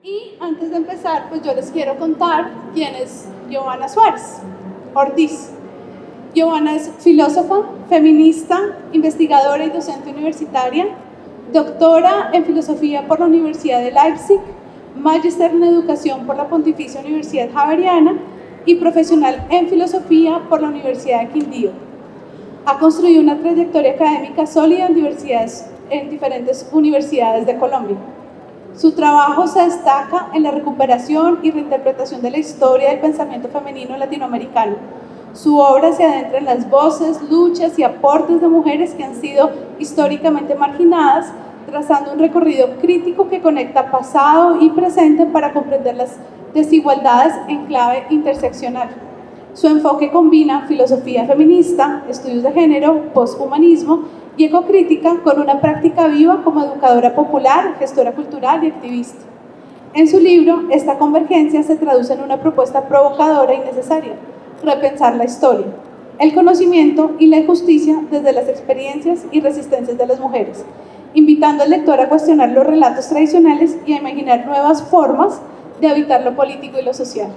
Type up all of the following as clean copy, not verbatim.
Y antes de empezar, pues yo les quiero contar quién es Giovanna Suárez Ortiz. Giovanna es filósofa, feminista, investigadora y docente universitaria, doctora en filosofía por la Universidad de Leipzig, magíster en educación por la Pontificia Universidad Javeriana y profesional en filosofía por la Universidad de Quindío. Ha construido una trayectoria académica sólida en diferentes universidades de Colombia. Su trabajo se destaca en la recuperación y reinterpretación de la historia del pensamiento femenino latinoamericano. Su obra se adentra en las voces, luchas y aportes de mujeres que han sido históricamente marginadas, trazando un recorrido crítico que conecta pasado y presente para comprender las desigualdades en clave interseccional. Su enfoque combina filosofía feminista, estudios de género, poshumanismo y ecocrítica con una práctica viva como educadora popular, gestora cultural y activista. En su libro, esta convergencia se traduce en una propuesta provocadora y necesaria: repensar la historia, el conocimiento y la justicia desde las experiencias y resistencias de las mujeres, invitando al lector a cuestionar los relatos tradicionales y a imaginar nuevas formas de habitar lo político y lo social.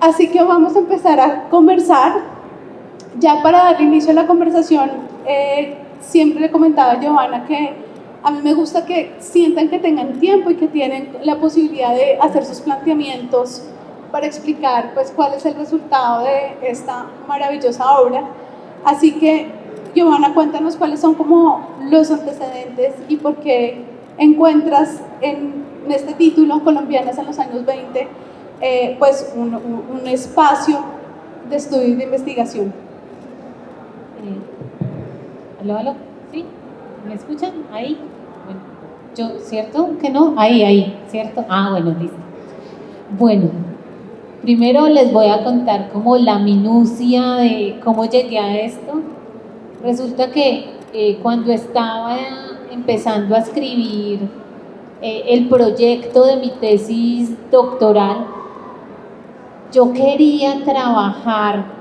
Así que vamos a empezar a conversar. Ya para darle inicio a la conversación, siempre le comentaba a Giovanna que a mí me gusta que sientan que tengan tiempo y que tienen la posibilidad de hacer sus planteamientos para explicar pues cuál es el resultado de esta maravillosa obra. Así que, Giovanna, cuéntanos cuáles son como los antecedentes y por qué encuentras en este título, Colombianas en los años 20, pues un espacio de estudio y de investigación. ¿Aló? ¿Sí? ¿Me escuchan? ¿Ahí? Bueno, yo, ¿cierto que no? Ahí, ¿cierto? Bueno, listo. Bueno, primero les voy a contar como la minucia de cómo llegué a esto. Resulta que cuando estaba empezando a escribir el proyecto de mi tesis doctoral, yo quería trabajar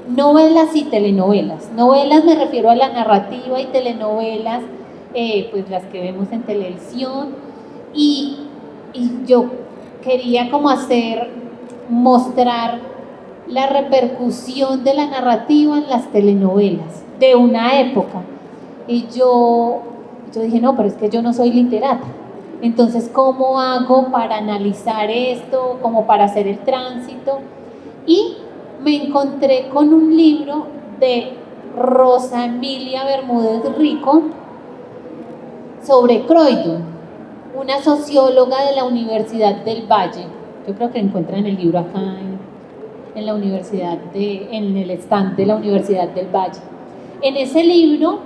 novelas y telenovelas. Novelas me refiero a la narrativa, y telenovelas, pues las que vemos en televisión, y yo quería como mostrar la repercusión de la narrativa en las telenovelas de una época. Y yo dije, no, pero es que yo no soy literata. Entonces, ¿cómo hago para analizar esto? Como para hacer el tránsito. Y me encontré con un libro de Rosa Emilia Bermúdez Rico sobre Croydon, una socióloga de la Universidad del Valle. Yo creo que encuentran el libro acá en la universidad, en el stand de la Universidad del Valle. En ese libro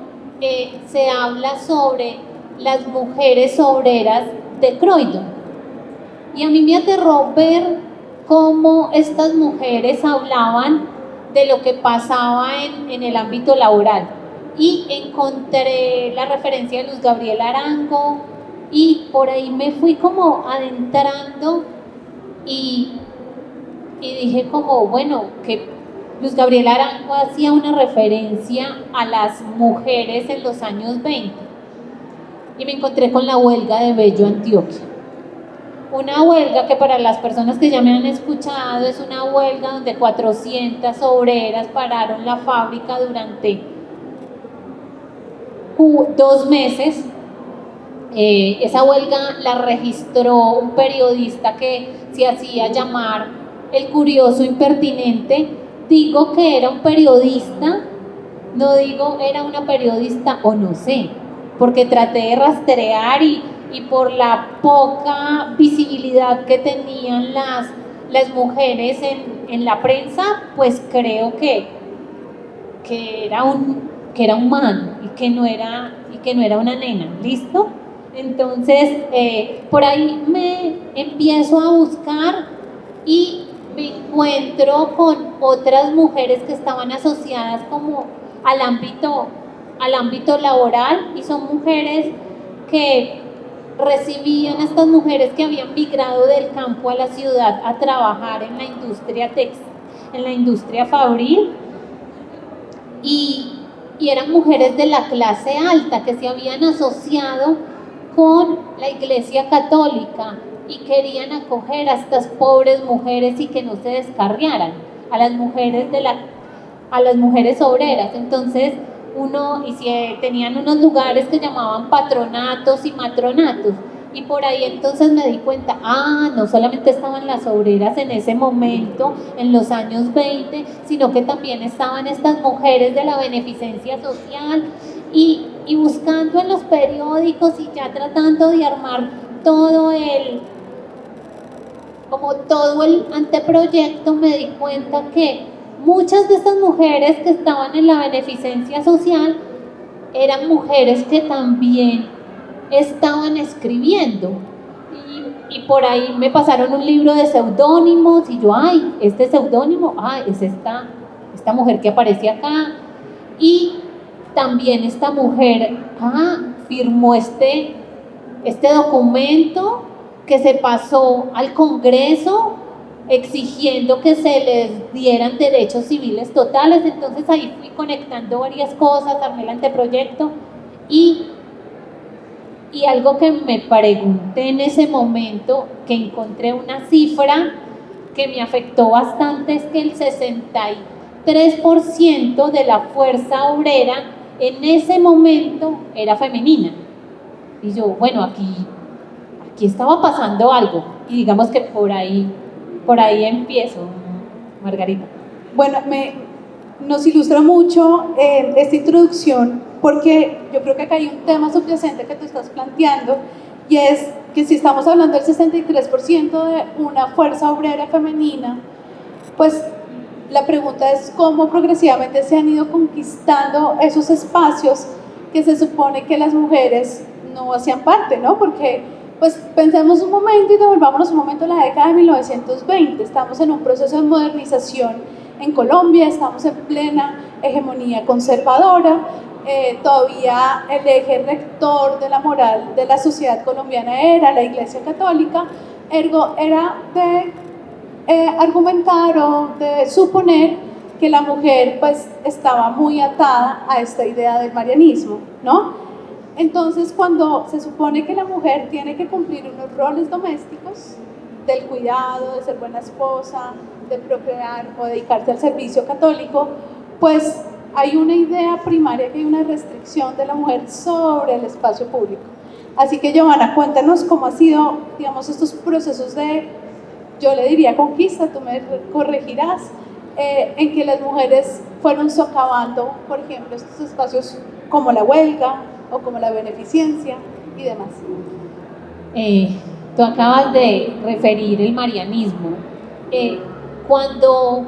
se habla sobre las mujeres obreras de Croydon. Y a mí me aterró ver cómo estas mujeres hablaban de lo que pasaba en el ámbito laboral. Y encontré la referencia de Luz Gabriela Arango, y por ahí me fui como adentrando y dije como, bueno, que Luz Gabriela Arango hacía una referencia a las mujeres en los años 20. Y me encontré con la huelga de Bello, Antioquia. Una huelga que, para las personas que ya me han escuchado, es una huelga donde 400 obreras pararon la fábrica durante 2 meses. Esa huelga la registró un periodista que se hacía llamar el curioso impertinente. Digo que era un periodista, no digo era una periodista, o no sé, porque traté de rastrear y por la poca visibilidad que tenían las mujeres en la prensa, pues creo que era un man y que no era una nena. ¿Listo? Entonces, por ahí me empiezo a buscar y me encuentro con otras mujeres que estaban asociadas como al ámbito laboral, y son mujeres que recibían a estas mujeres que habían migrado del campo a la ciudad a trabajar en la industria textil, en la industria fabril, y eran mujeres de la clase alta que se habían asociado con la Iglesia Católica y querían acoger a estas pobres mujeres y que no se descarriaran, a las mujeres obreras. Entonces tenían unos lugares que llamaban patronatos y matronatos, y por ahí entonces me di cuenta, no solamente estaban las obreras en ese momento, en los años 20, sino que también estaban estas mujeres de la beneficencia social, y buscando en los periódicos y ya tratando de armar todo el anteproyecto, me di cuenta que muchas de estas mujeres que estaban en la beneficencia social eran mujeres que también estaban escribiendo, y por ahí me pasaron un libro de seudónimos y yo, este seudónimo, es esta mujer que aparece acá, y también esta mujer firmó este documento que se pasó al Congreso exigiendo que se les dieran derechos civiles totales. Entonces ahí fui conectando varias cosas, armé el anteproyecto, y algo que me pregunté en ese momento, que encontré una cifra que me afectó bastante, es que el 63% de la fuerza obrera en ese momento era femenina. Y yo, bueno, aquí estaba pasando algo, y digamos que por ahí empiezo, Margarita. Bueno, nos ilustra mucho esta introducción, porque yo creo que acá hay un tema subyacente que tú estás planteando, y es que si estamos hablando del 63% de una fuerza obrera femenina, pues la pregunta es cómo progresivamente se han ido conquistando esos espacios que se supone que las mujeres no hacían parte, ¿no? Porque pues pensemos un momento y devolvámonos un momento a la década de 1920. Estamos en un proceso de modernización en Colombia, estamos en plena hegemonía conservadora, todavía el eje rector de la moral de la sociedad colombiana era la Iglesia Católica, ergo era de argumentar o de suponer que la mujer pues estaba muy atada a esta idea del marianismo, ¿no? Entonces, cuando se supone que la mujer tiene que cumplir unos roles domésticos, del cuidado, de ser buena esposa, de procrear o dedicarse al servicio católico, pues hay una idea primaria que hay una restricción de la mujer sobre el espacio público. Así que, Giovanna, cuéntanos cómo ha sido, digamos, estos procesos de, yo le diría conquista, tú me corregirás, en que las mujeres fueron socavando, por ejemplo, estos espacios como la huelga, o como la beneficencia y demás. Tú acabas de referir el marianismo. Cuando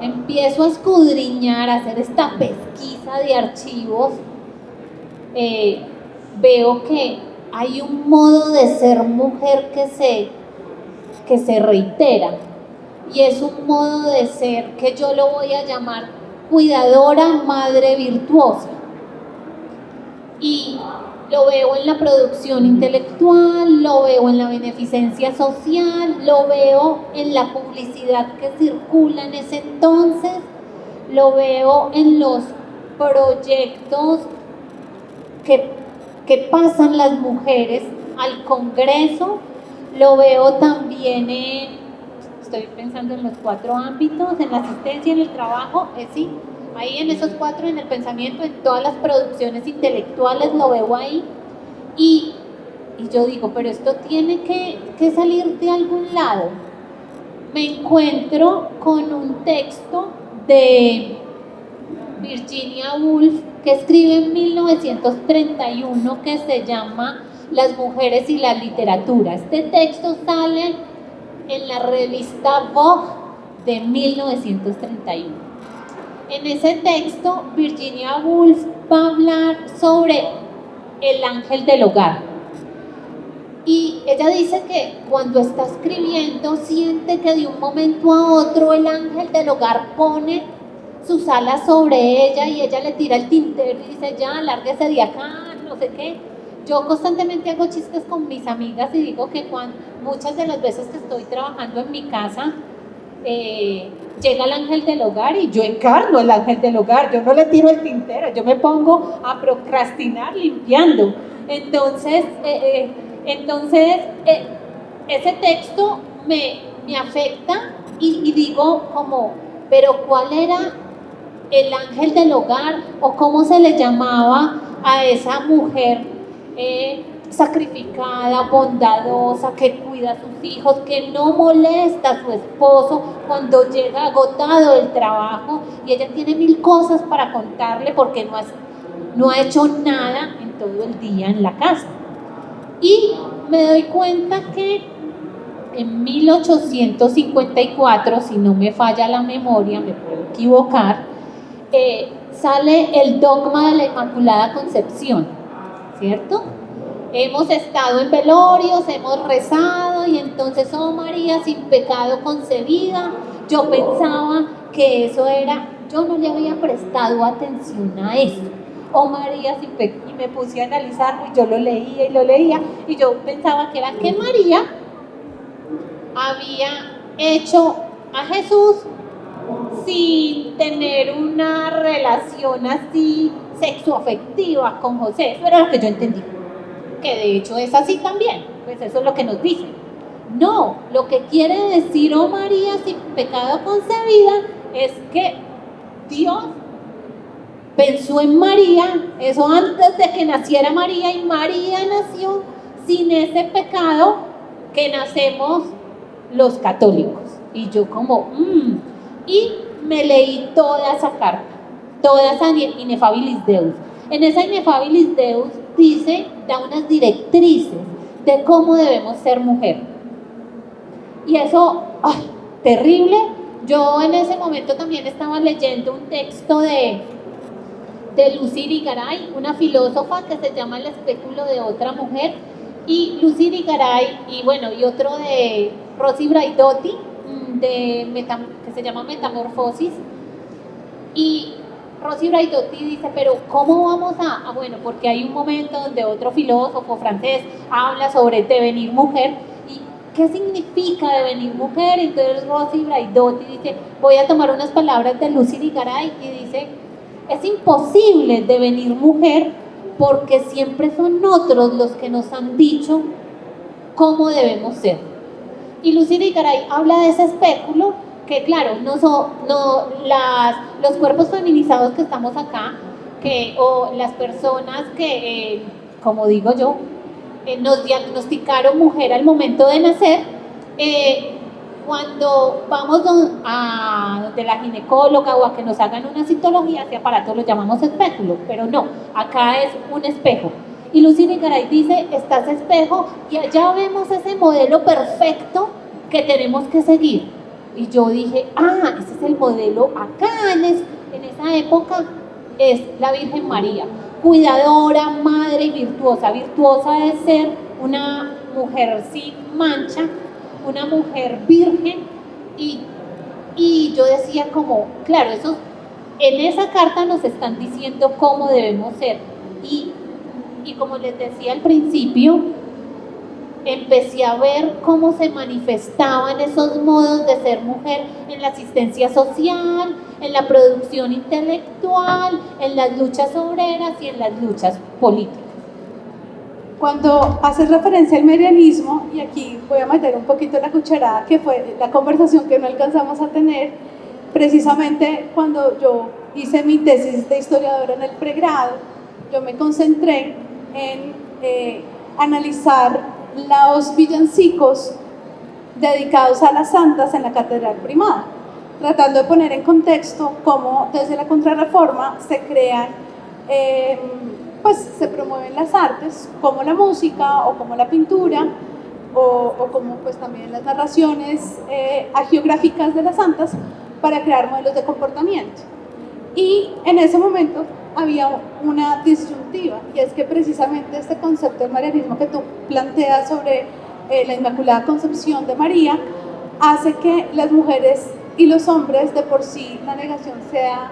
empiezo a escudriñar, a hacer esta pesquisa de archivos, veo que hay un modo de ser mujer que se reitera, y es un modo de ser que yo lo voy a llamar cuidadora madre virtuosa. Y lo veo en la producción intelectual, lo veo en la beneficencia social, lo veo en la publicidad que circula en ese entonces, lo veo en los proyectos que pasan las mujeres al Congreso, lo veo también estoy pensando en los 4 ámbitos, en la asistencia, en el trabajo, sí. Ahí en esos 4, en el pensamiento, en todas las producciones intelectuales lo veo ahí, y yo digo, pero esto tiene que salir de algún lado. Me encuentro con un texto de Virginia Woolf que escribe en 1931 que se llama Las mujeres y la literatura. Este texto sale en la revista Vogue de 1931. En ese texto, Virginia Woolf va a hablar sobre el ángel del hogar. Y ella dice que cuando está escribiendo, siente que de un momento a otro el ángel del hogar pone sus alas sobre ella y ella le tira el tintero y dice, ya, lárguese de acá, no sé qué. Yo constantemente hago chistes con mis amigas y digo que muchas de las veces que estoy trabajando en mi casa, llega el ángel del hogar y yo encarno el ángel del hogar, yo no le tiro el tintero, yo me pongo a procrastinar limpiando, Entonces, ese texto me afecta y digo como, pero ¿cuál era el ángel del hogar o cómo se le llamaba a esa mujer sacrificada, bondadosa, que cuida a sus hijos, que no molesta a su esposo cuando llega agotado del trabajo y ella tiene 1000 cosas para contarle porque no ha hecho nada en todo el día en la casa? Y me doy cuenta que en 1854, si no me falla la memoria, me puedo equivocar, sale el dogma de la Inmaculada Concepción, ¿cierto? Hemos estado en velorios, hemos rezado y entonces, oh María sin pecado concebida, yo pensaba que eso era, yo no le había prestado atención a eso. Oh María sin pecado, y me puse a analizarlo y yo lo leía y yo pensaba que era que María había hecho a Jesús sin tener una relación así sexoafectiva con José. Eso era lo que yo entendí, que de hecho es así también, pues eso es lo que nos dicen. No, lo que quiere decir oh María sin pecado concebida es que Dios pensó en María, eso antes de que naciera María, y María nació sin ese pecado que nacemos los católicos. Y yo como, y me leí toda esa carta, toda esa Ineffabilis Deus. En esa Ineffabilis Deus da unas directrices de cómo debemos ser mujer. Y eso, terrible. Yo en ese momento también estaba leyendo un texto de Lucy Irigaray, una filósofa que se llama El espéculo de otra mujer, y Lucy Irigaray, y otro de Rosy Braidotti, que se llama Metamorfosis, y Rosy Braidotti dice, pero ¿cómo vamos a bueno, porque hay un momento donde otro filósofo francés habla sobre devenir mujer, y ¿qué significa devenir mujer? Entonces Rosy Braidotti dice, voy a tomar unas palabras de Lucy Irigaray, y dice, es imposible devenir mujer porque siempre son otros los que nos han dicho cómo debemos ser. Y Lucy Irigaray habla de ese espéculo que claro, los cuerpos feminizados que estamos acá, o las personas que, como digo yo, nos diagnosticaron mujer al momento de nacer, cuando vamos donde la ginecóloga o a que nos hagan una citología, ese aparato lo llamamos espéculo, pero no, acá es un espejo. Y Lucy Irigaray dice, está ese espejo y allá vemos ese modelo perfecto que tenemos que seguir. Y yo dije, ese es el modelo acá en esa época, es la Virgen María, cuidadora, madre y virtuosa. Virtuosa es ser una mujer sin mancha, una mujer virgen, y yo decía como, claro, eso en esa carta nos están diciendo cómo debemos ser, y como les decía al principio, empecé a ver cómo se manifestaban esos modos de ser mujer en la asistencia social, en la producción intelectual, en las luchas obreras y en las luchas políticas. Cuando haces referencia al marianismo, y aquí voy a meter un poquito la cucharada, que fue la conversación que no alcanzamos a tener, precisamente cuando yo hice mi tesis de historiadora en el pregrado, yo me concentré en analizar los villancicos dedicados a las santas en la Catedral Primada, tratando de poner en contexto cómo desde la Contrarreforma se crean pues se promueven las artes como la música o como la pintura o como pues también las narraciones hagiográficas de las santas para crear modelos de comportamiento. Y en ese momento había una disyuntiva, y es que precisamente este concepto del marianismo que tú planteas sobre la Inmaculada Concepción de María hace que las mujeres y los hombres de por sí la negación sea,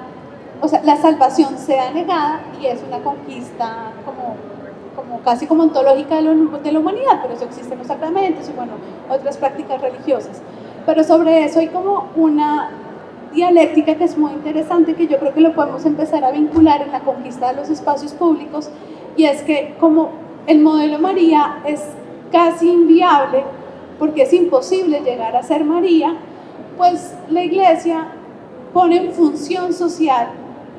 o sea, la salvación sea negada, y es una conquista como casi como ontológica de la humanidad. Por eso existen los sacramentos y bueno, otras prácticas religiosas. Pero sobre eso hay como una dialéctica que es muy interesante, que yo creo que lo podemos empezar a vincular en la conquista de los espacios públicos, y es que como el modelo María es casi inviable porque es imposible llegar a ser María, pues la Iglesia pone en función social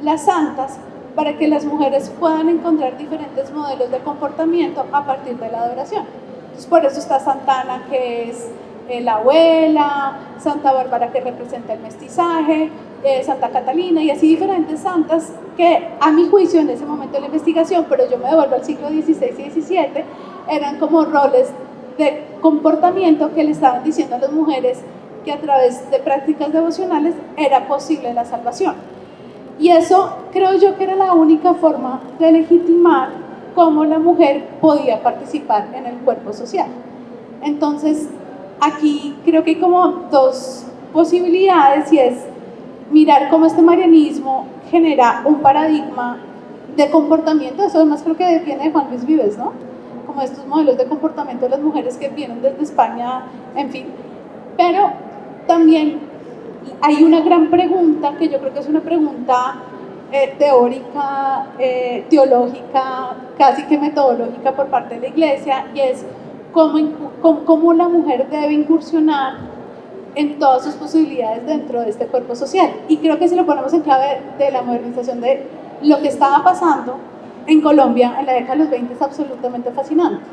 las santas para que las mujeres puedan encontrar diferentes modelos de comportamiento a partir de la adoración. Entonces, por eso está Santa Ana, que es la abuela, Santa Bárbara, que representa el mestizaje, Santa Catalina, y así diferentes santas que, a mi juicio, en ese momento de la investigación, pero yo me devuelvo al siglo XVI y XVII, eran como roles de comportamiento que le estaban diciendo a las mujeres que a través de prácticas devocionales era posible la salvación. Y eso creo yo que era la única forma de legitimar cómo la mujer podía participar en el cuerpo social. Entonces, aquí creo que hay como dos posibilidades, y es mirar cómo este marianismo genera un paradigma de comportamiento. Eso además creo que viene de Juan Luis Vives, ¿no? Como estos modelos de comportamiento de las mujeres que vienen desde España, en fin. Pero también hay una gran pregunta, que yo creo que es una pregunta teórica, teológica, casi que metodológica por parte de la Iglesia, y es cómo la mujer debe incursionar en todas sus posibilidades dentro de este cuerpo social. Y creo que si lo ponemos en clave de la modernización de lo que estaba pasando en Colombia en la década de los 20, es absolutamente fascinante.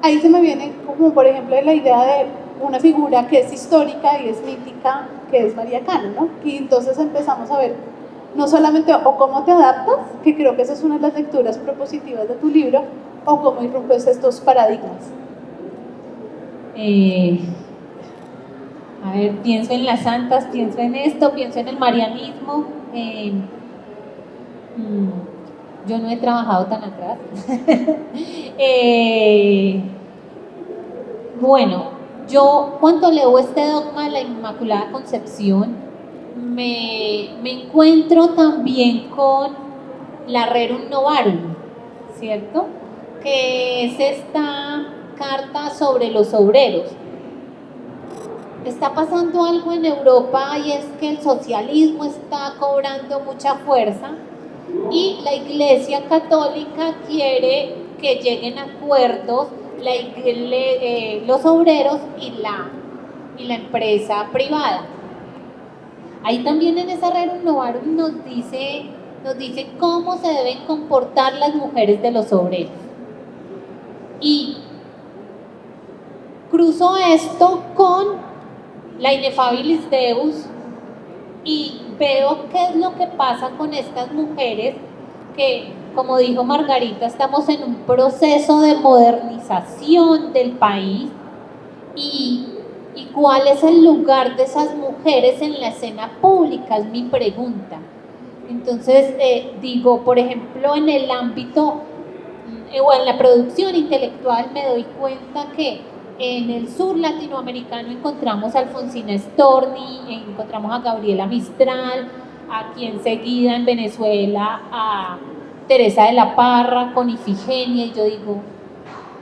Ahí se me viene como, por ejemplo, la idea de una figura que es histórica y es mítica, que es María Cano, ¿no? Y entonces empezamos a ver no solamente o cómo te adaptas, que creo que esa es una de las lecturas propositivas de tu libro, o cómo irrumpes estos paradigmas. A ver, pienso en las santas, pienso en esto, pienso en el marianismo. Yo no he trabajado tan atrás. Bueno, yo cuando leo este dogma de la Inmaculada Concepción, me encuentro también con la Rerum Novarum, ¿cierto? Que es esta carta sobre los obreros. Está pasando algo en Europa, y es que el socialismo está cobrando mucha fuerza, y la Iglesia Católica quiere que lleguen a acuerdos los obreros y la empresa privada. Ahí también en esa Rerum Novarum nos dice cómo se deben comportar las mujeres de los obreros. Y cruzo esto con la Ineffabilis Deus y veo qué es lo que pasa con estas mujeres que, como dijo Margarita, estamos en un proceso de modernización del país, y cuál es el lugar de esas mujeres en la escena pública, es mi pregunta. Entonces, digo, por ejemplo, en el ámbito o en la producción intelectual, me doy cuenta que en el sur latinoamericano encontramos a Alfonsina Storni, encontramos a Gabriela Mistral, aquí enseguida en Venezuela a Teresa de la Parra con Ifigenia, y yo digo,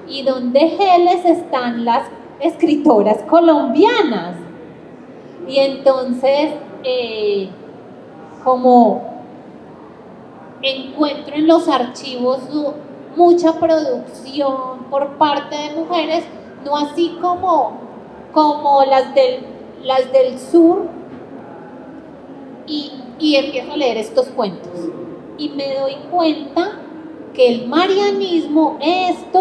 ¿y dónde geles están las escritoras colombianas? Y entonces, como encuentro en los archivos mucha producción por parte de mujeres, no así como las del sur, y empiezo a leer estos cuentos y me doy cuenta que el marianismo, este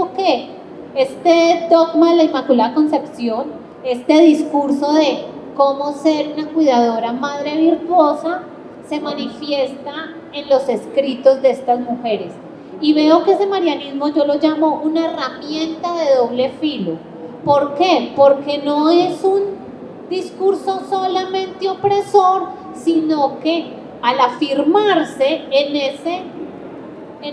dogma de la Inmaculada Concepción, este discurso de cómo ser una cuidadora madre virtuosa, se manifiesta en los escritos de estas mujeres. Y veo que ese marianismo yo lo llamo una herramienta de doble filo. ¿Por qué? Porque no es un discurso solamente opresor, sino que al afirmarse en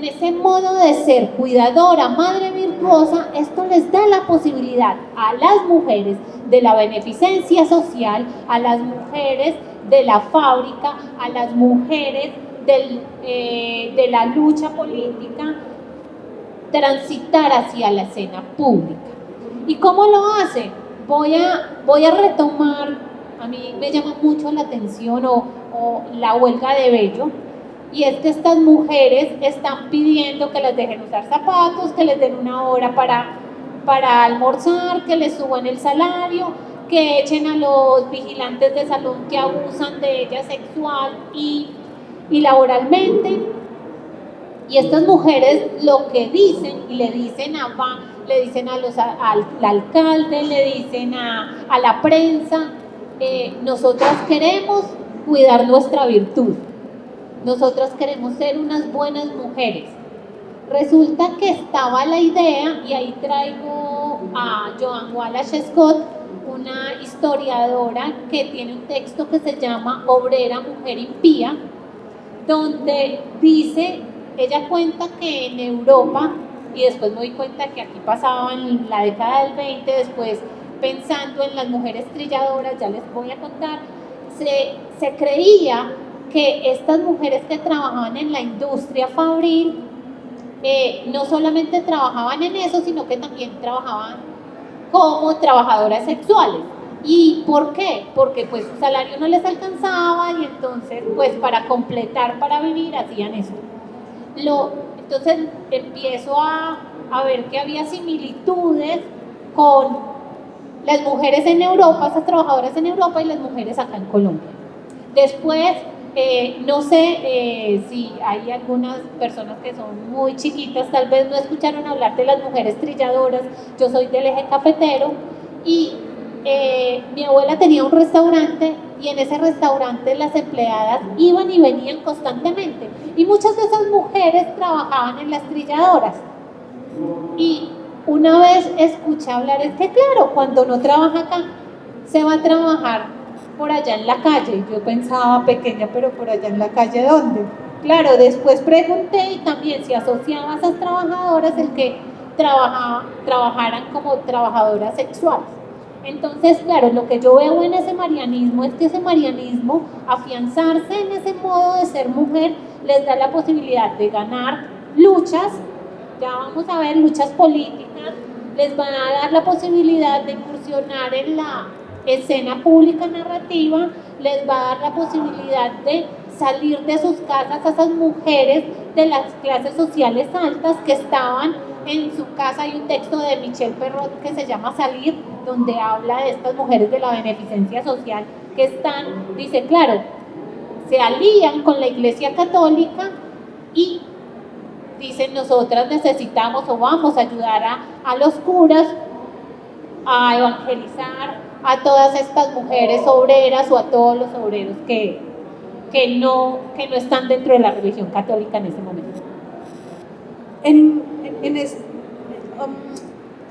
ese modo de ser cuidadora, madre virtuosa, esto les da la posibilidad a las mujeres de la beneficencia social, a las mujeres de la fábrica, a las mujeres de la lucha política, transitar hacia la escena pública. ¿Y cómo lo hace? Voy a retomar, a mí me llama mucho la atención, o la huelga de Bello, y es que estas mujeres están pidiendo que les dejen usar zapatos, que les den una hora para almorzar, que les suban el salario, que echen a los vigilantes de salón que abusan de ellas sexual y laboralmente. Y estas mujeres lo que dicen, y le dicen al alcalde, le dicen a la prensa, nosotras queremos cuidar nuestra virtud, nosotras queremos ser unas buenas mujeres. Resulta que estaba la idea, y ahí traigo a Joan Wallace Scott, una historiadora que tiene un texto que se llama Obrera, Mujer Impía, donde dice, ella cuenta que en Europa, y después me doy cuenta que aquí pasaba en la década del 20, después pensando en las mujeres trilladoras, ya les voy a contar, se creía que estas mujeres que trabajaban en la industria fabril, no solamente trabajaban en eso, sino que también trabajaban como trabajadoras sexuales. ¿Y por qué? Porque pues su salario no les alcanzaba y entonces pues para completar, para vivir, hacían eso. Entonces empiezo a ver que había similitudes con las mujeres en Europa, esas trabajadoras en Europa, y las mujeres acá en Colombia. Después, no sé si hay algunas personas que son muy chiquitas, tal vez no escucharon hablar de las mujeres trilladoras. Yo soy del eje cafetero y mi abuela tenía un restaurante, y en ese restaurante las empleadas iban y venían constantemente, y muchas de esas mujeres trabajaban en las trilladoras. Y una vez escuché hablar, es que claro, cuando uno trabaja acá, se va a trabajar por allá en la calle. Yo pensaba pequeña, pero por allá en la calle, ¿dónde? Claro, después pregunté y también se asociaba a esas trabajadoras el que trabajaran como trabajadoras sexuales. Entonces, claro, lo que yo veo en ese marianismo es que ese marianismo, afianzarse en ese modo de ser mujer, les da la posibilidad de ganar luchas, ya vamos a ver, luchas políticas, les van a dar la posibilidad de incursionar en la escena pública narrativa, les va a dar la posibilidad de salir de sus casas a esas mujeres de las clases sociales altas que estaban en su casa. Hay un texto de Michelle Perrot que se llama Salir, donde habla de estas mujeres de la beneficencia social que están, dice, claro, se alían con la Iglesia Católica y dicen, nosotras necesitamos o vamos a ayudar a los curas a evangelizar a todas estas mujeres obreras o a todos los obreros que no están dentro de la religión católica en ese momento.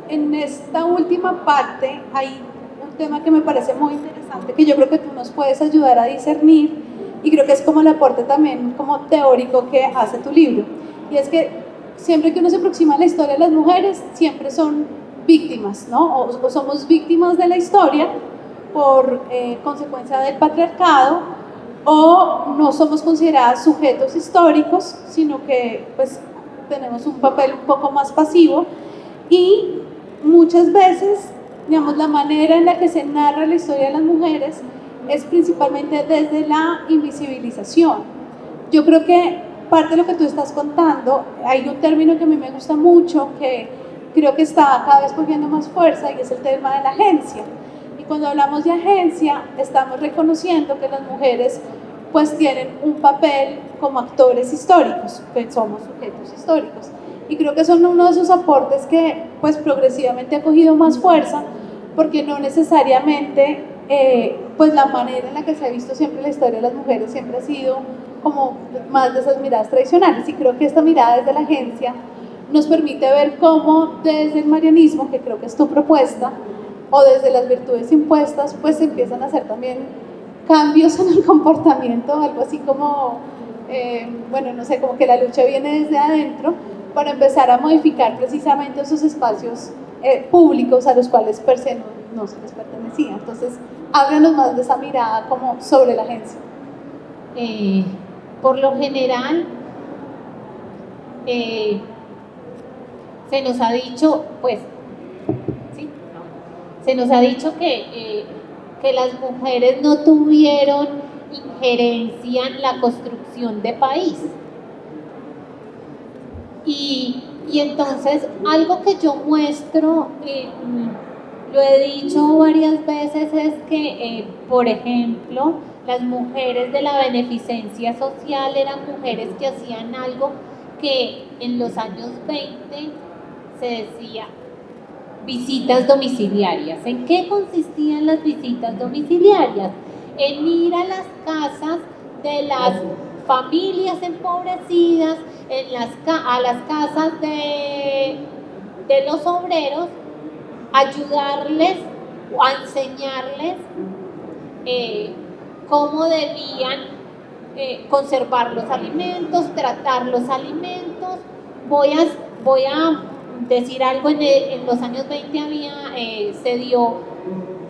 En esta última parte hay un tema que me parece muy interesante, que yo creo que tú nos puedes ayudar a discernir, y creo que es como el aporte también como teórico que hace tu libro, y es que siempre que uno se aproxima a la historia de las mujeres, siempre son víctimas, ¿no? O somos víctimas de la historia por consecuencia del patriarcado, o no somos consideradas sujetos históricos, sino que pues tenemos un papel un poco más pasivo. Y muchas veces, digamos, la manera en la que se narra la historia de las mujeres es principalmente desde la invisibilización. Yo creo que parte de lo que tú estás contando, hay un término que a mí me gusta mucho, que creo que está cada vez cogiendo más fuerza, y es el tema de la agencia. Y cuando hablamos de agencia, estamos reconociendo que las mujeres pues tienen un papel como actores históricos, que somos sujetos históricos. Y creo que son uno de esos aportes que pues progresivamente ha cogido más fuerza, porque no necesariamente pues la manera en la que se ha visto siempre la historia de las mujeres siempre ha sido como más de esas miradas tradicionales, y creo que esta mirada desde la agencia nos permite ver cómo desde el marianismo, que creo que es tu propuesta, o desde las virtudes impuestas, pues se empiezan a hacer también cambios en el comportamiento, algo así como, bueno, no sé, como que la lucha viene desde adentro, para empezar a modificar precisamente esos espacios públicos a los cuales per se no se les pertenecía. Entonces, háblanos más de esa mirada como sobre la agencia. Por lo general, se nos ha dicho, pues, ¿sí? Se nos ha dicho que las mujeres no tuvieron injerencia en la construcción de país. Y entonces algo que yo muestro, lo he dicho varias veces, es que, por ejemplo, las mujeres de la beneficencia social eran mujeres que hacían algo que en los años 20 se decía visitas domiciliarias. ¿En qué consistían las visitas domiciliarias? En ir a las casas de las familias empobrecidas, a las casas de los obreros, ayudarles o a enseñarles cómo debían conservar los alimentos, tratar los alimentos. Voy a decir algo, en los años 20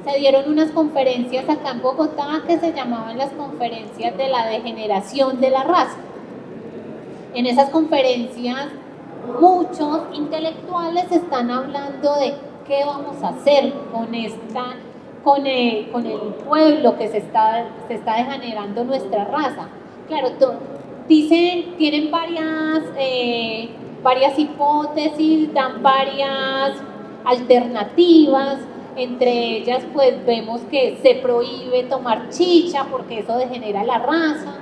se dieron unas conferencias acá en Bogotá que se llamaban las conferencias de la degeneración de la raza. En esas conferencias muchos intelectuales están hablando de qué vamos a hacer con el pueblo que se está degenerando nuestra raza. Claro, tienen varias hipótesis, dan varias alternativas. Entre ellas, pues vemos que se prohíbe tomar chicha porque eso degenera la raza.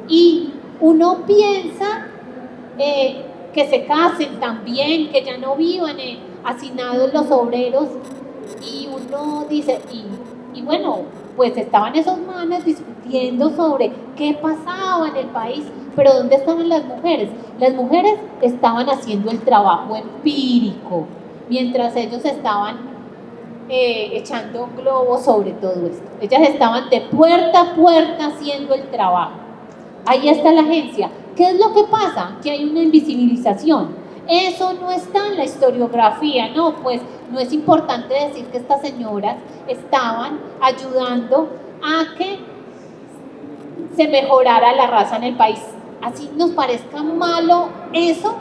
Y uno piensa que se casen también, que ya no vivan hacinados los obreros. Y uno dice, y bueno, pues estaban esos manes discutiendo sobre qué pasaba en el país, pero ¿dónde estaban las mujeres? Las mujeres estaban haciendo el trabajo empírico, mientras ellos estaban echando globos sobre todo esto. Ellas estaban de puerta a puerta haciendo el trabajo. Ahí está la agencia. ¿Qué es lo que pasa? Que hay una invisibilización. Eso no está en la historiografía, no, pues no es importante decir que estas señoras estaban ayudando a que se mejorara la raza en el país. Así nos parezca malo eso,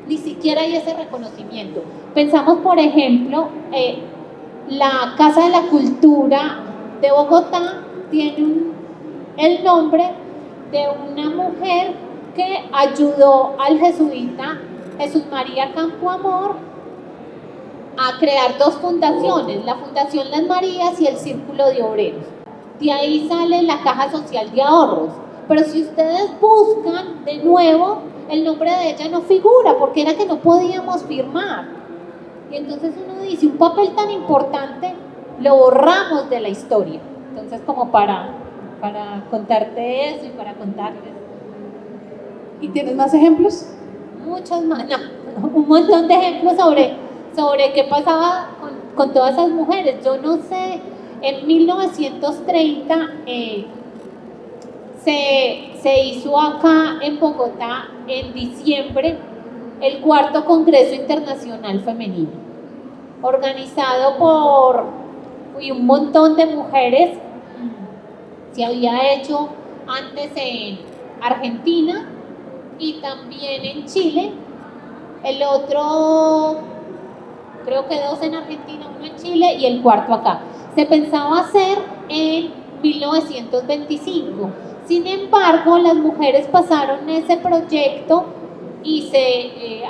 ni siquiera hay ese reconocimiento. Pensamos, por ejemplo, la Casa de la Cultura de Bogotá tiene el nombre de una mujer que ayudó al jesuita Jesús María Campoamor a crear dos fundaciones, la Fundación Las Marías y el Círculo de Obreros. De ahí sale la Caja Social de Ahorros. Pero si ustedes buscan de nuevo, el nombre de ella no figura porque era que no podíamos firmar. Y entonces uno dice, un papel tan importante lo borramos de la historia. Entonces, como para contarte eso y para contarles. ¿Y tienes más ejemplos? Muchos más, no, un montón de ejemplos sobre qué pasaba con todas esas mujeres. Yo no sé, en 1930 se hizo acá en Bogotá, en diciembre, el cuarto Congreso Internacional Femenino, organizado por un montón de mujeres. Se había hecho antes en Argentina y también en Chile. El otro, creo que 2 en Argentina, 1 en Chile y el cuarto acá. Se pensaba hacer en 1925. Sin embargo, las mujeres pasaron ese proyecto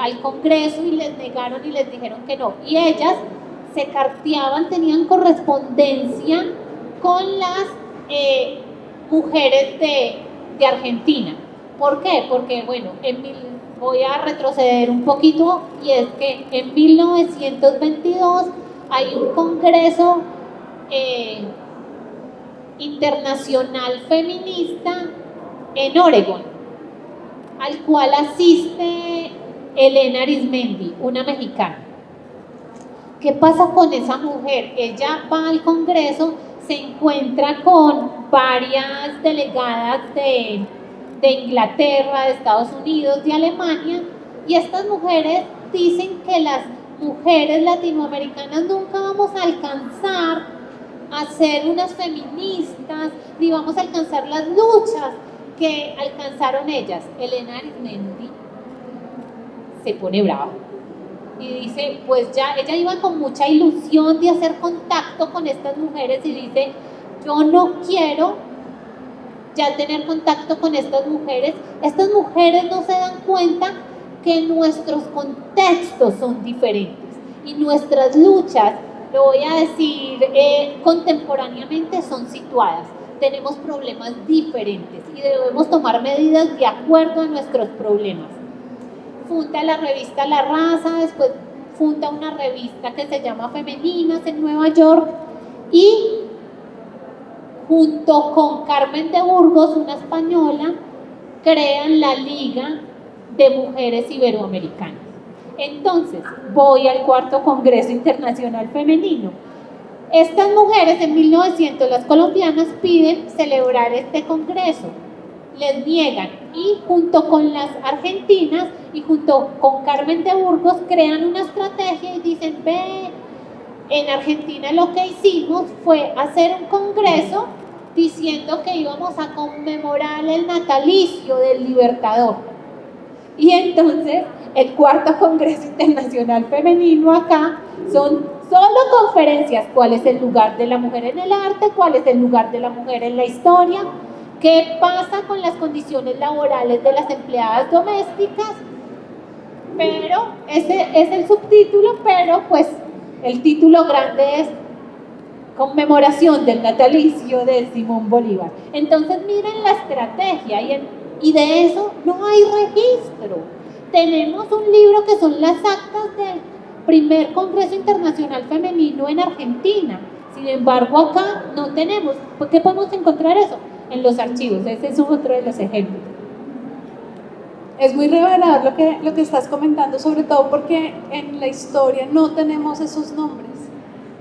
al Congreso y les negaron y les dijeron que no. Y ellas se carteaban, tenían correspondencia con las mujeres de Argentina. ¿Por qué? Porque, bueno, voy a retroceder un poquito, y es que en 1922 hay un congreso internacional feminista en Oregón, al cual asiste Elena Arizmendi, una mexicana. ¿Qué pasa con esa mujer? Ella va al congreso, se encuentra con varias delegadas de Inglaterra, de Estados Unidos, de Alemania, y estas mujeres dicen que las mujeres latinoamericanas nunca vamos a alcanzar a ser unas feministas, ni vamos a alcanzar las luchas que alcanzaron ellas. Elena Arizmendi se pone brava y dice, pues ya, ella iba con mucha ilusión de hacer contacto con estas mujeres y dice, yo no quiero ya tener contacto con estas mujeres no se dan cuenta que nuestros contextos son diferentes y nuestras luchas, lo voy a decir contemporáneamente, son situadas. Tenemos problemas diferentes y debemos tomar medidas de acuerdo a nuestros problemas. Funda la revista La Raza, después funda una revista que se llama Femeninas en Nueva York y junto con Carmen de Burgos, una española, crean la Liga de Mujeres Iberoamericanas. Entonces, voy al cuarto Congreso Internacional Femenino. Estas mujeres en 1900, las colombianas, piden celebrar este congreso, les niegan y junto con las argentinas y junto con Carmen de Burgos crean una estrategia y dicen, ve, en Argentina lo que hicimos fue hacer un congreso diciendo que íbamos a conmemorar el natalicio del Libertador. Y entonces el cuarto Congreso Internacional Femenino acá son solo conferencias, cuál es el lugar de la mujer en el arte, cuál es el lugar de la mujer en la historia, qué pasa con las condiciones laborales de las empleadas domésticas, pero ese es el subtítulo, pero pues el título grande es conmemoración del natalicio de Simón Bolívar. Entonces miren la estrategia y de eso no hay registro. Tenemos un libro que son las actas del primer Congreso Internacional Femenino en Argentina. Sin embargo, acá no tenemos. ¿Por qué podemos encontrar eso? En los archivos. Ese es otro de los ejemplos. Es muy revelador lo que estás comentando, sobre todo porque en la historia no tenemos esos nombres.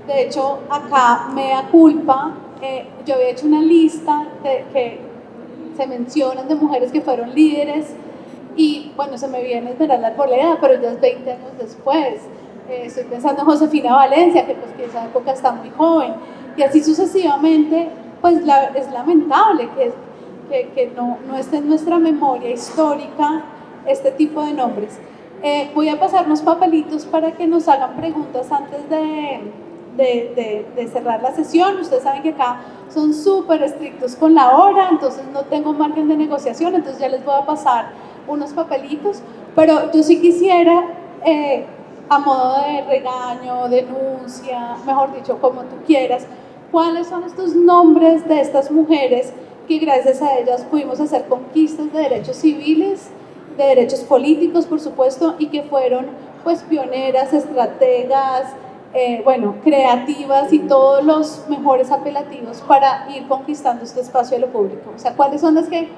De hecho, acá, mea culpa, yo había hecho una lista que se mencionan de mujeres que fueron líderes y, bueno, se me viene Esmeralda Arboleda, pero ya es 20 años después. Estoy pensando en Josefina Valencia, que pues que en esa época está muy joven, y así sucesivamente. Pues es lamentable que no esté en nuestra memoria histórica este tipo de nombres. Voy a pasar unos papelitos para que nos hagan preguntas antes de cerrar la sesión. Ustedes saben que acá son súper estrictos con la hora, entonces no tengo margen de negociación, entonces ya les voy a pasar unos papelitos, pero yo sí quisiera, a modo de regaño, denuncia, mejor dicho, como tú quieras, ¿cuáles son estos nombres de estas mujeres que gracias a ellas pudimos hacer conquistas de derechos civiles, de derechos políticos, por supuesto, y que fueron pues pioneras, estrategas, creativas y todos los mejores apelativos para ir conquistando este espacio de lo público? O sea, ¿cuáles son las que,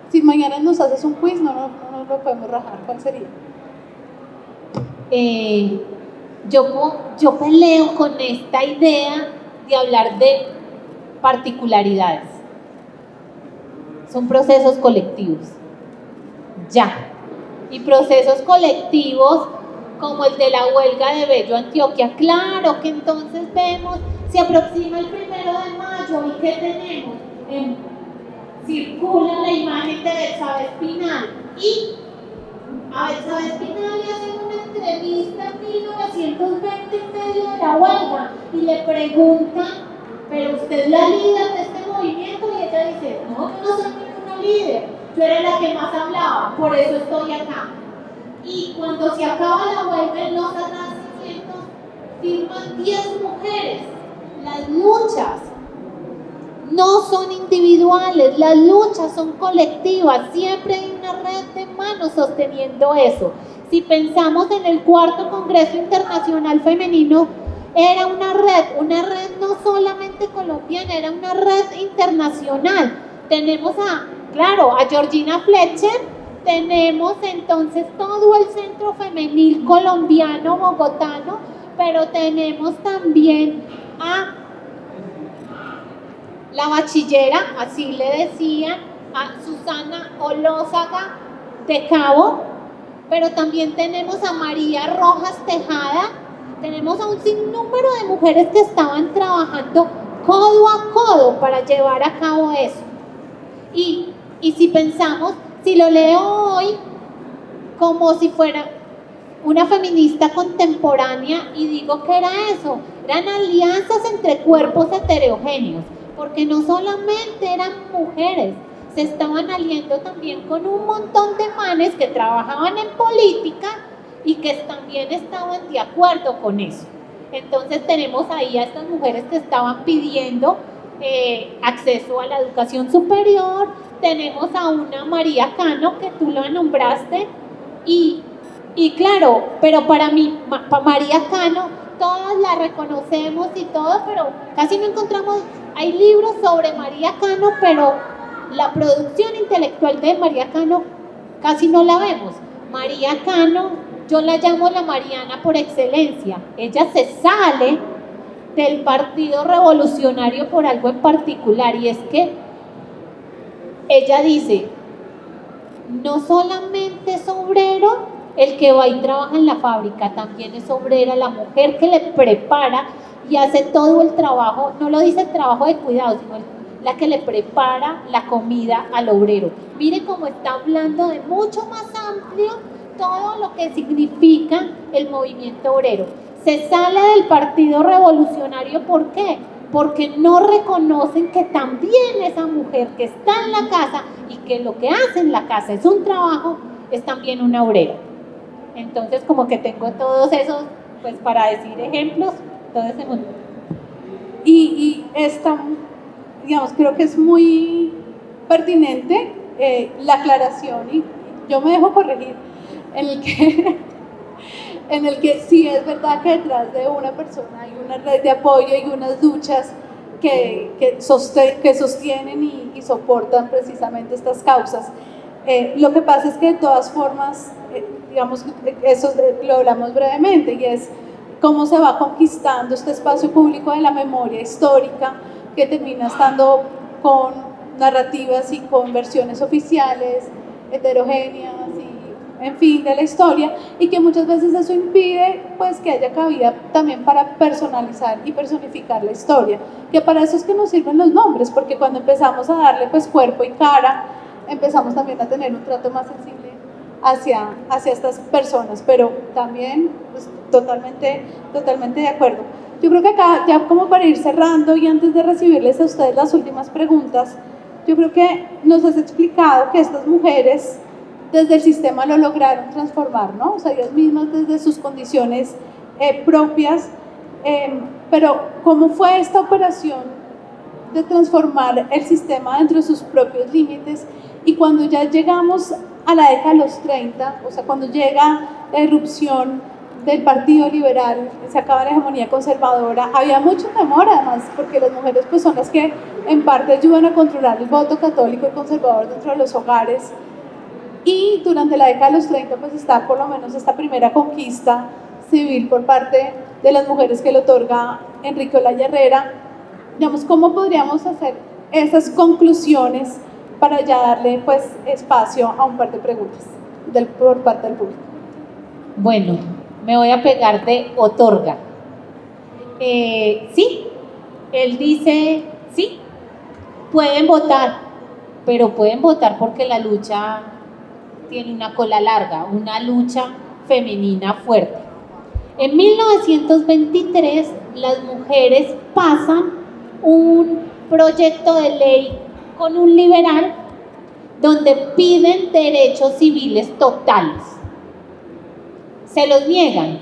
si mañana nos haces un quiz, no lo podemos rajar? ¿Cuál sería? Yo peleo con esta idea de hablar de particularidades. Son procesos colectivos, ya. Y procesos colectivos como el de la huelga de Bello, Antioquia. Claro que entonces vemos, se aproxima el 1 de mayo y ¿qué tenemos? Circula la imagen de Betsabe Espinal y a Betsabe Espinal le hacen una entrevista en 1920 en medio de la huelga y le preguntan, pero usted es la líder de este movimiento, y ella dice, no, yo no soy ninguna líder, yo era la que más hablaba, por eso estoy acá. Y cuando se acaba la huelga en los arrasamientos, firman 10 mujeres. Las luchas no son individuales, las luchas son colectivas, siempre hay una red de manos sosteniendo eso. Si pensamos en el cuarto Congreso Internacional Femenino, era una red no solamente colombiana, era una red internacional. Tenemos a Georgina Fletcher, tenemos entonces todo el centro femenil colombiano, bogotano, pero tenemos también a la bachillera, así le decían, a Susana Olózaga de Cabo, pero también tenemos a María Rojas Tejada, tenemos a un sinnúmero de mujeres que estaban trabajando codo a codo para llevar a cabo eso. Y si pensamos, si lo leo hoy como si fuera una feminista contemporánea y digo que era eso, eran alianzas entre cuerpos heterogéneos, porque no solamente eran mujeres, se estaban aliando también con un montón de manes que trabajaban en política y que también estaban de acuerdo con eso. Entonces tenemos ahí a estas mujeres que estaban pidiendo acceso a la educación superior, tenemos a una María Cano que tú la nombraste y claro, pero para mí, María Cano, todas la reconocemos y todo, pero casi no encontramos, hay libros sobre María Cano, pero la producción intelectual de María Cano casi no la vemos. María Cano, yo la llamo la Mariana por excelencia, ella se sale del Partido Revolucionario por algo en particular, y es que ella dice, no solamente es obrero el que va y trabaja en la fábrica, también es obrera la mujer que le prepara y hace todo el trabajo, no lo dice el trabajo de cuidado, sino la que le prepara la comida al obrero. Mire cómo está hablando de mucho más amplio todo lo que significa el movimiento obrero. Se sale del Partido Revolucionario, ¿por qué? Porque no reconocen que también esa mujer que está en la casa y que lo que hace en la casa es un trabajo, es también una obrera. Entonces, como que tengo todos esos, pues para decir ejemplos, todo ese mundo. Y esta, digamos, creo que es muy pertinente la aclaración, y yo me dejo corregir, en el que sí es verdad que detrás de una persona hay una red de apoyo y unas luchas que sostienen y soportan precisamente estas causas. Lo que pasa es que de todas formas, digamos, eso lo hablamos brevemente, y es cómo se va conquistando este espacio público de la memoria histórica, que termina estando con narrativas y con versiones oficiales, heterogéneas y, en fin, de la historia, y que muchas veces eso impide pues que haya cabida también para personalizar y personificar la historia, que para eso es que nos sirven los nombres, porque cuando empezamos a darle pues cuerpo y cara, empezamos también a tener un trato más sensible hacia estas personas, pero también pues, totalmente de acuerdo. Yo creo que acá, ya como para ir cerrando y antes de recibirles a ustedes las últimas preguntas, yo creo que nos has explicado que estas mujeres desde el sistema lo lograron transformar, ¿no? O sea, ellas mismas desde sus condiciones propias, pero ¿cómo fue esta operación de transformar el sistema dentro de sus propios límites? Y cuando ya llegamos a la década de los 30, o sea, cuando llega la irrupción del Partido Liberal, se acaba la hegemonía conservadora, había mucho temor además, porque las mujeres pues son las que en parte ayudan a controlar el voto católico y conservador dentro de los hogares, y durante la década de los 30 pues está por lo menos esta primera conquista civil por parte de las mujeres que le otorga Enrique Olaya Herrera. Digamos, ¿cómo podríamos hacer esas conclusiones para ya darle pues espacio a un par de preguntas por parte del público? Bueno, me voy a pegar de otorga. Sí, él dice, sí, pueden votar, pero pueden votar porque la lucha tiene una cola larga, una lucha femenina fuerte. En 1923, las mujeres pasan un proyecto de ley con un liberal donde piden derechos civiles totales. Se los niegan.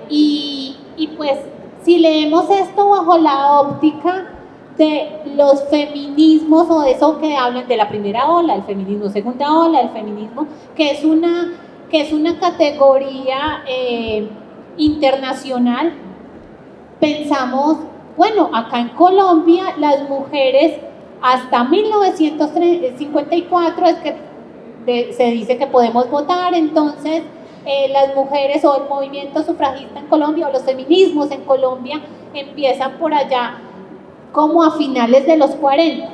Y pues si leemos esto bajo la óptica de los feminismos, o de eso que hablan de la primera ola, el feminismo, segunda ola, el feminismo, que es una categoría internacional, pensamos, bueno, acá en Colombia las mujeres hasta 1954 es que se dice que podemos votar, entonces las mujeres o el movimiento sufragista en Colombia o los feminismos en Colombia empiezan por allá como a finales de los 40.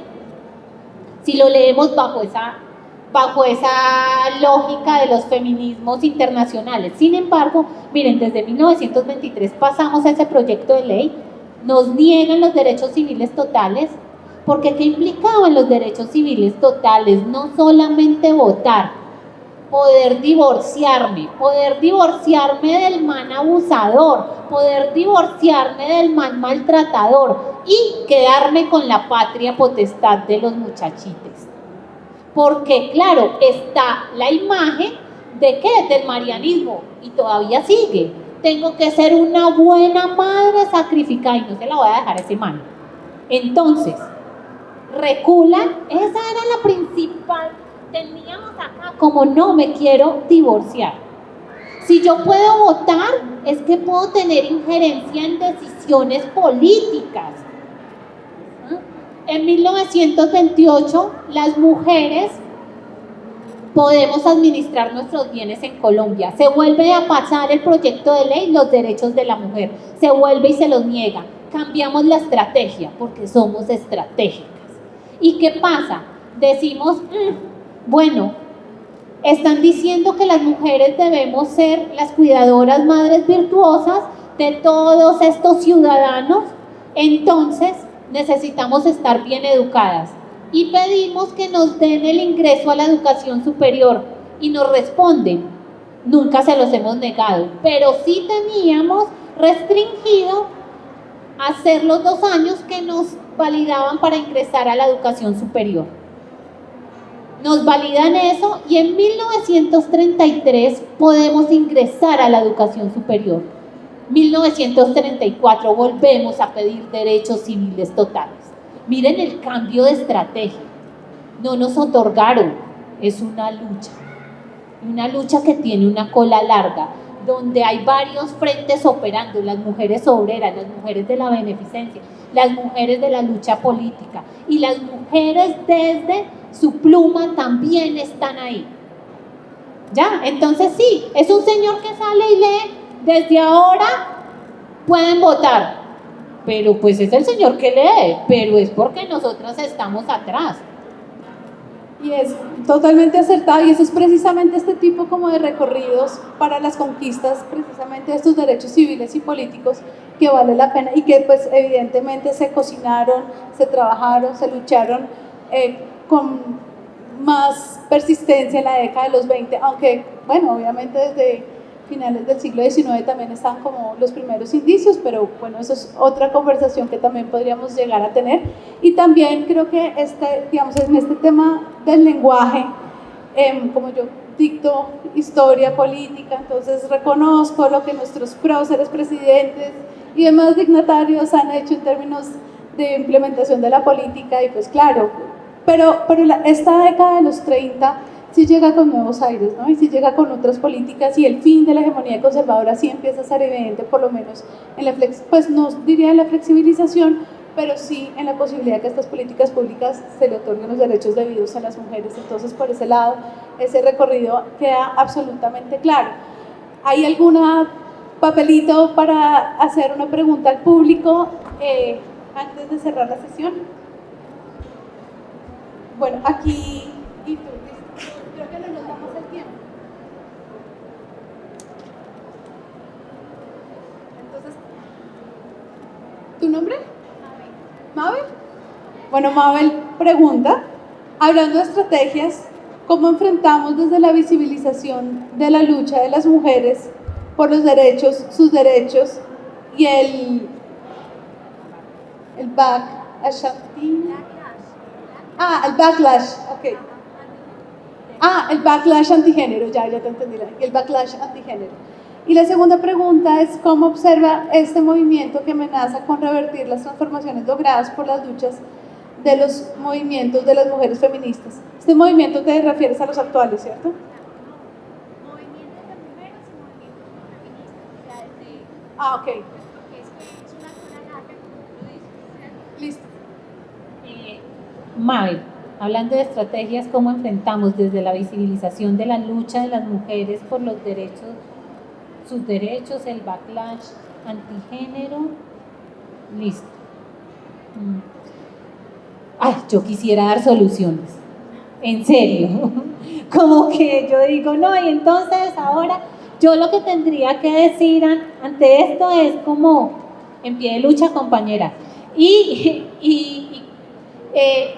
Si lo leemos bajo esa lógica de los feminismos internacionales. Sin embargo, miren, desde 1923 pasamos a ese proyecto de ley, nos niegan los derechos civiles totales, porque ¿qué implicaban los derechos civiles totales? No solamente votar, poder divorciarme del man abusador, poder divorciarme del man maltratador y quedarme con la patria potestad de los muchachitos. Porque claro, está la imagen de ¿qué? Del marianismo y todavía sigue. Tengo que ser una buena madre sacrificada y no se la voy a dejar a ese man. Entonces, reculan, esa era la principal. Teníamos acá, como no me quiero divorciar. Si yo puedo votar, es que puedo tener injerencia en decisiones políticas. En 1928, las mujeres podemos administrar nuestros bienes en Colombia. Se vuelve a pasar el proyecto de ley, los derechos de la mujer. Se vuelve y se los niega. Cambiamos la estrategia, porque somos estratégicas. ¿Y qué pasa? Decimos, bueno, están diciendo que las mujeres debemos ser las cuidadoras madres virtuosas de todos estos ciudadanos, entonces necesitamos estar bien educadas y pedimos que nos den el ingreso a la educación superior y nos responden, nunca se los hemos negado, pero sí teníamos restringido hacer los 2 años que nos validaban para ingresar a la educación superior. Nos validan eso y en 1933 podemos ingresar a la educación superior. 1934 volvemos a pedir derechos civiles totales. Miren el cambio de estrategia. No nos otorgaron, es una lucha que tiene una cola larga, donde hay varios frentes operando, las mujeres obreras, las mujeres de la beneficencia, las mujeres de la lucha política y las mujeres desde su pluma también están ahí. ¿Ya? Entonces sí, es un señor que sale y lee, desde ahora pueden votar, pero pues es el señor que lee, pero es porque nosotras estamos atrás. Y es totalmente acertado, y eso es precisamente este tipo como de recorridos para las conquistas precisamente de estos derechos civiles y políticos que vale la pena y que pues evidentemente se cocinaron, se trabajaron, se lucharon con más persistencia en la década de los 20, aunque bueno, obviamente desde finales del siglo XIX también están como los primeros indicios, pero bueno, eso es otra conversación que también podríamos llegar a tener. Y también creo que digamos, en este tema del lenguaje, como yo dicto historia política, entonces reconozco lo que nuestros próceres, presidentes y demás dignatarios han hecho en términos de implementación de la política, y pues claro, pero esta década de los 30 sí llega con nuevos aires, ¿no? Y sí llega con otras políticas, y el fin de la hegemonía conservadora sí empieza a ser evidente, por lo menos en la pues no diría en la flexibilización, pero sí en la posibilidad que estas políticas públicas se le otorguen los derechos debidos a las mujeres. Entonces, por ese lado, ese recorrido queda absolutamente claro. ¿Hay algún papelito para hacer una pregunta al público antes de cerrar la sesión? Bueno, aquí, y tú, creo que no nos damos el tiempo. Entonces, ¿tu nombre? Mabel. Bueno, Mabel pregunta, hablando de estrategias, ¿cómo enfrentamos desde la visibilización de la lucha de las mujeres por los derechos, sus derechos y el backlash? El backlash, ok. El backlash antigénero, ya te entendí, el backlash antigénero. Y la segunda pregunta es, ¿cómo observa este movimiento que amenaza con revertir las transformaciones logradas por las luchas de los movimientos de las mujeres feministas? Este movimiento te refieres a los actuales, ¿cierto? Movimientos de mujeres y movimientos feministas. Ok. Porque es una sola larga, como tú dices. Listo. Mabel, hablando de estrategias, ¿cómo enfrentamos desde la visibilización de la lucha de las mujeres por los derechos, sus derechos, el backlash antigénero? Listo. Yo quisiera dar soluciones, en serio. Como que yo digo, no, y entonces ahora yo lo que tendría que decir ante esto es como, en pie de lucha, compañera. Y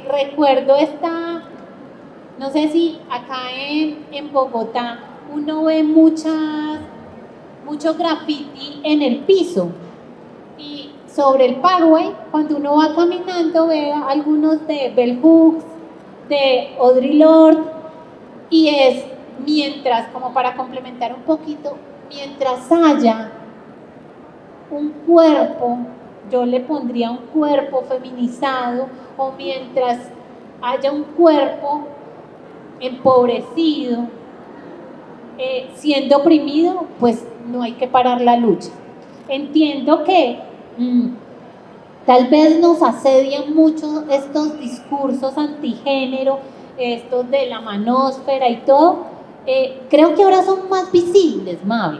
recuerdo No sé si acá en Bogotá uno ve mucho graffiti en el piso. Y sobre el parkway, cuando uno va caminando, ve algunos de Bell Hooks, de Audre Lorde, y es mientras, como para complementar un poquito, mientras haya un cuerpo, yo le pondría un cuerpo feminizado, o mientras haya un cuerpo empobrecido, siendo oprimido, pues no hay que parar la lucha. Entiendo que tal vez nos asedian mucho estos discursos antigénero, estos de la manósfera y todo. Creo que ahora son más visibles, Mavi.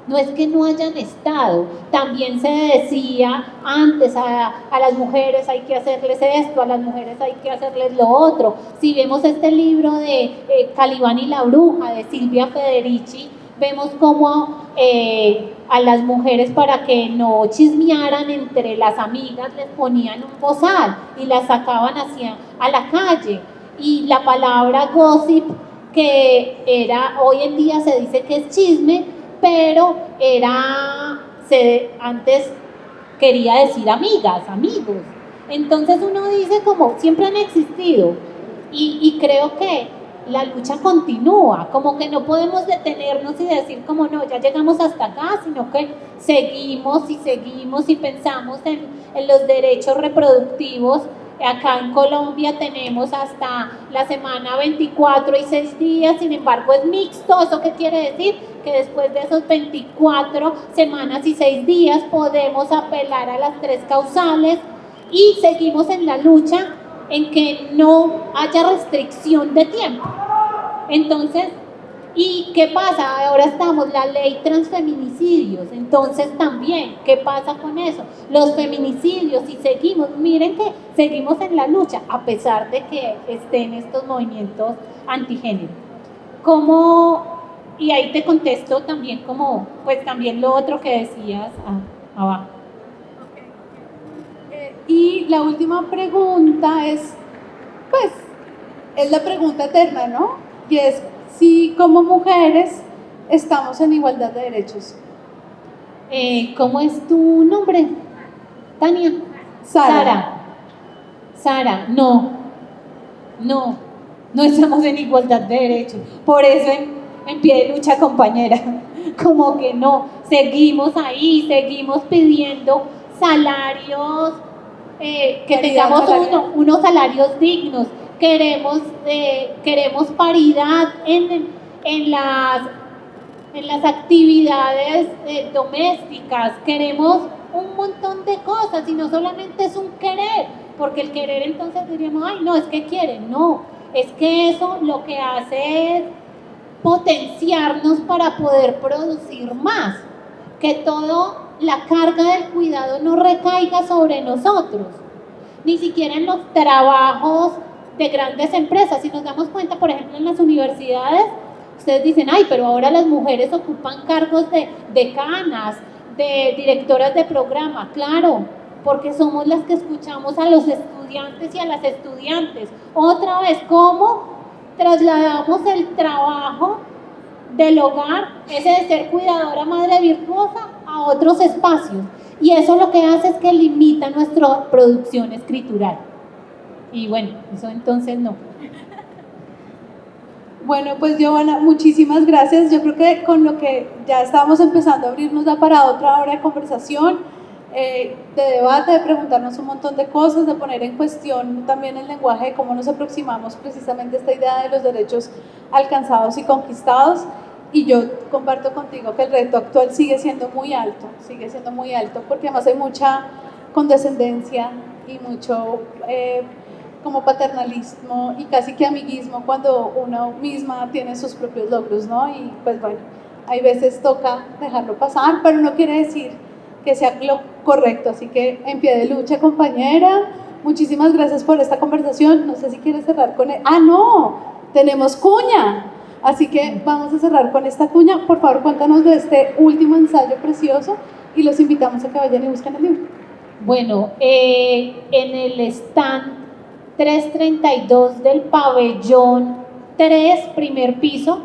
No es que no hayan estado. También se decía antes a las mujeres hay que hacerles esto, a las mujeres hay que hacerles lo otro. Si vemos este libro de Calibán y la bruja, de Silvia Federici, vemos cómo a las mujeres, para que no chismearan entre las amigas, les ponían un bozal y las sacaban a la calle. Y la palabra gossip, que hoy en día se dice que es chisme, pero antes quería decir amigas, amigos. Entonces uno dice como siempre han existido, y creo que la lucha continúa, como que no podemos detenernos y decir como no, ya llegamos hasta acá, sino que seguimos y pensamos en los derechos reproductivos. Acá en Colombia tenemos hasta la semana 24 y 6 días, sin embargo es mixto. ¿Eso qué quiere decir? Que después de esos 24 semanas y 6 días podemos apelar a las 3 causales, y seguimos en la lucha en que no haya restricción de tiempo. Entonces, ¿y qué pasa? Ahora estamos la ley transfeminicidios, entonces también, ¿qué pasa con eso? Los feminicidios, y seguimos, miren que seguimos en la lucha, a pesar de que estén estos movimientos antigénero. Y ahí te contesto también como, pues también lo otro que decías abajo. Y la última pregunta es, pues, es la pregunta eterna, ¿no? Y es si como mujeres estamos en igualdad de derechos. ¿Cómo es tu nombre? Tania. Sara, no estamos en igualdad de derechos. Por eso en pie de lucha, compañera, como que no, seguimos ahí, seguimos pidiendo salarios, que tengamos unos salarios dignos. Queremos paridad en las actividades domésticas, queremos un montón de cosas, y no solamente es un querer, porque el querer entonces diríamos, ay, no, es que quieren, no, es que eso lo que hace es potenciarnos para poder producir más, que toda la carga del cuidado no recaiga sobre nosotros, ni siquiera en los trabajos de grandes empresas. Si nos damos cuenta, por ejemplo, en las universidades, ustedes dicen, ay, pero ahora las mujeres ocupan cargos de decanas, de directoras de programa. Claro, porque somos las que escuchamos a los estudiantes y a las estudiantes. Otra vez, ¿cómo trasladamos el trabajo del hogar, ese de ser cuidadora, madre virtuosa, a otros espacios? Y eso lo que hace es que limita nuestra producción escritural. Y bueno, eso entonces no. Bueno, pues Giovanna, muchísimas gracias. Yo creo que con lo que ya estamos empezando a abrirnos da para otra hora de conversación, de debate, de preguntarnos un montón de cosas, de poner en cuestión también el lenguaje de cómo nos aproximamos precisamente a esta idea de los derechos alcanzados y conquistados. Y yo comparto contigo que el reto actual sigue siendo muy alto, porque además hay mucha condescendencia y mucho como paternalismo y casi que amiguismo cuando uno misma tiene sus propios logros, ¿no? Y pues bueno, hay veces toca dejarlo pasar, pero no quiere decir que sea lo correcto. Así que en pie de lucha, compañera, muchísimas gracias por esta conversación. No sé si quieres cerrar con el... ¡Ah, no! Tenemos cuña. Así que vamos a cerrar con esta cuña. Por favor, cuéntanos de este último ensayo precioso y los invitamos a que vayan y busquen el libro. Bueno, en el stand 332 del pabellón 3, primer piso.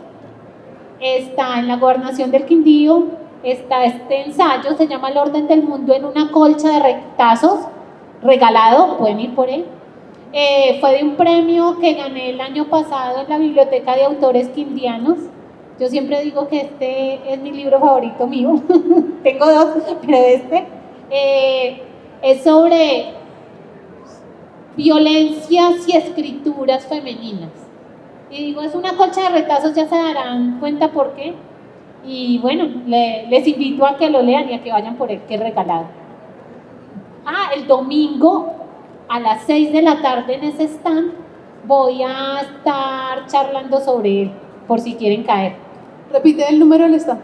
Está en la Gobernación del Quindío. Está este ensayo, se llama El orden del mundo en una colcha de retazos, regalado, pueden ir por él. Fue de un premio que gané el año pasado en la Biblioteca de Autores Quindianos. Yo siempre digo que este es mi libro favorito mío. Tengo 2, pero este es sobre violencias y escrituras femeninas. Y digo, es una colcha de retazos, ya se darán cuenta por qué. Y bueno, les invito a que lo lean y a que vayan por él, que es regalado. El domingo a las 6 de la tarde en ese stand voy a estar charlando sobre él, por si quieren caer. Repite el número del stand.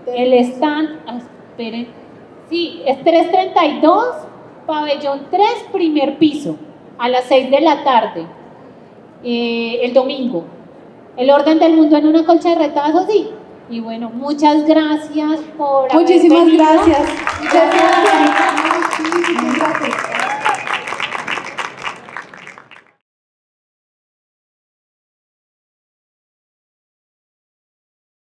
El stand, esperen, sí, es 332, pabellón 3, primer piso, a las 6 de la tarde, el domingo. El orden del mundo en una colcha de retazos, sí. Y bueno, muchas gracias por Muchísimas haber venido. gracias. Muchas gracias.